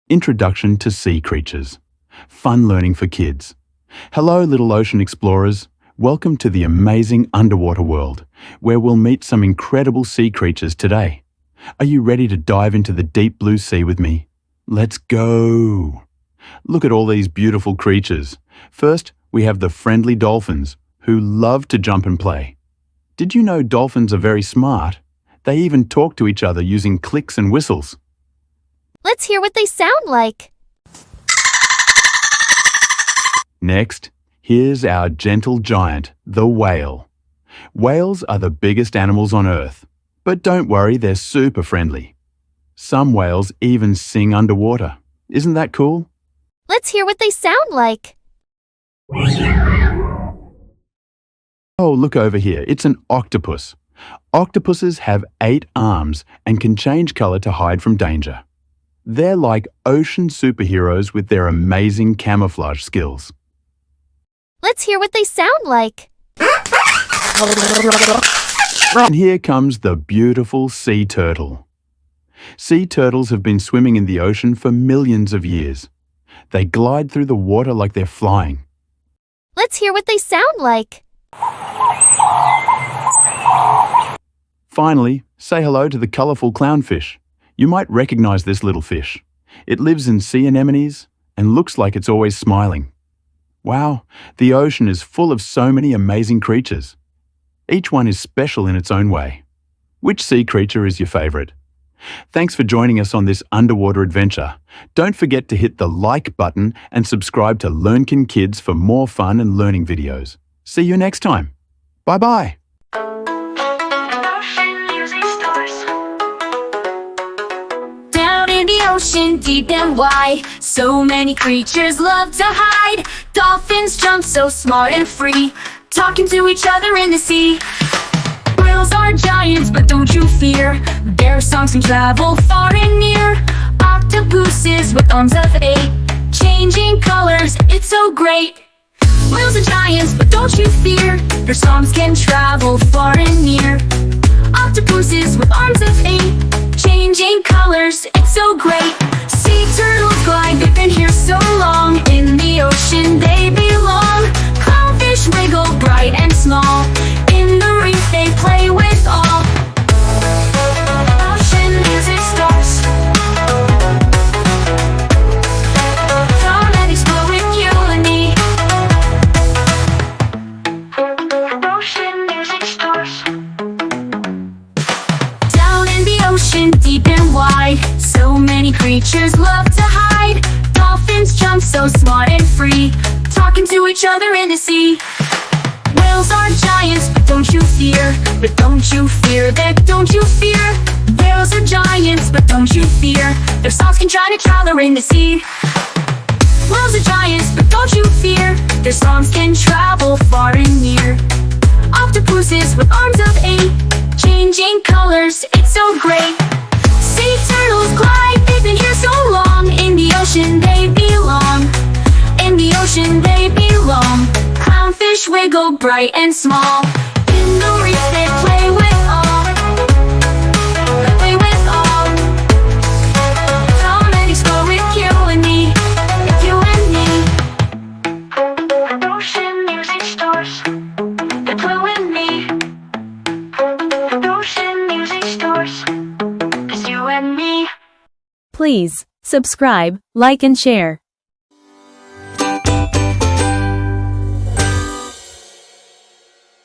Introduction to Sea Creatures. Fun learning for kids. Hello, little ocean explorers. Welcome to the amazing underwater world, where we'll meet some incredible sea creatures today. Are you ready to dive into the deep blue sea with me? Let's go! Look at all these beautiful creatures. First, we have the friendly dolphins, who love to jump and play. Did you know dolphins are very smart? They even talk to each other using clicks and whistles. Let's hear what they sound like. Next, here's our gentle giant, the whale. Whales are the biggest animals on Earth, but don't worry, they're super friendly. Some whales even sing underwater. Isn't that cool? Let's hear what they sound like. Oh, look over here. It's an octopus. Octopuses have 8 arms and can change color to hide from danger. They're like ocean superheroes with their amazing camouflage skills. Let's hear what they sound like. And here comes the beautiful sea turtle. Sea turtles have been swimming in the ocean for millions of years. They glide through the water like they're flying. Let's hear what they sound like. Finally, say hello to the colorful clownfish. You might recognize this little fish. It lives in sea anemones and looks like it's always smiling. Wow, the ocean is full of so many amazing creatures. Each one is special in its own way. Which sea creature is your favorite? Thanks for joining us on this underwater adventure. Don't forget to hit the like button and subscribe to Learnkin Kids for more fun and learning videos. See you next time. Bye-bye. Down in the ocean, deep and wide, so many creatures love to hide. Dolphins jump so smart and free, talking to each other in the sea. Whales are giants, but don't you fear, their songs can travel far and near. Octopuses with arms of 8, changing colors, it's so great. Whales are giants, but don't you fear, their songs can travel far and near. Octopuses with arms of 8, changing colors, it's so great. Sea turtles glide, they've been here so long, in the ocean they belong. Clownfish wiggle bright and small, in the reef they play with all. Ocean music stars, come and explore with you and me. Ocean music stars. Down in the ocean, deep and wide, so many creatures love to hide. Dolphins jump so smart and free, talking to each other in the sea. Whales are giants, but don't you fear, but don't you fear, that don't you fear. Whales are giants, but don't you fear, their songs can try to travel in the sea. Whales are giants, but don't you fear, their songs can travel far and near. Octopuses with arms of 8, changing colors, it's so great. Sea turtles glide, they've been here so long, in the ocean they belong. In the ocean they belong. Clownfish wiggle bright and small, in the reef they play with all. They play with all. Come and explore with you and me, with you and me. Ocean music stars, they play with me. Ocean music stars, it's you and me. Please subscribe, like and share.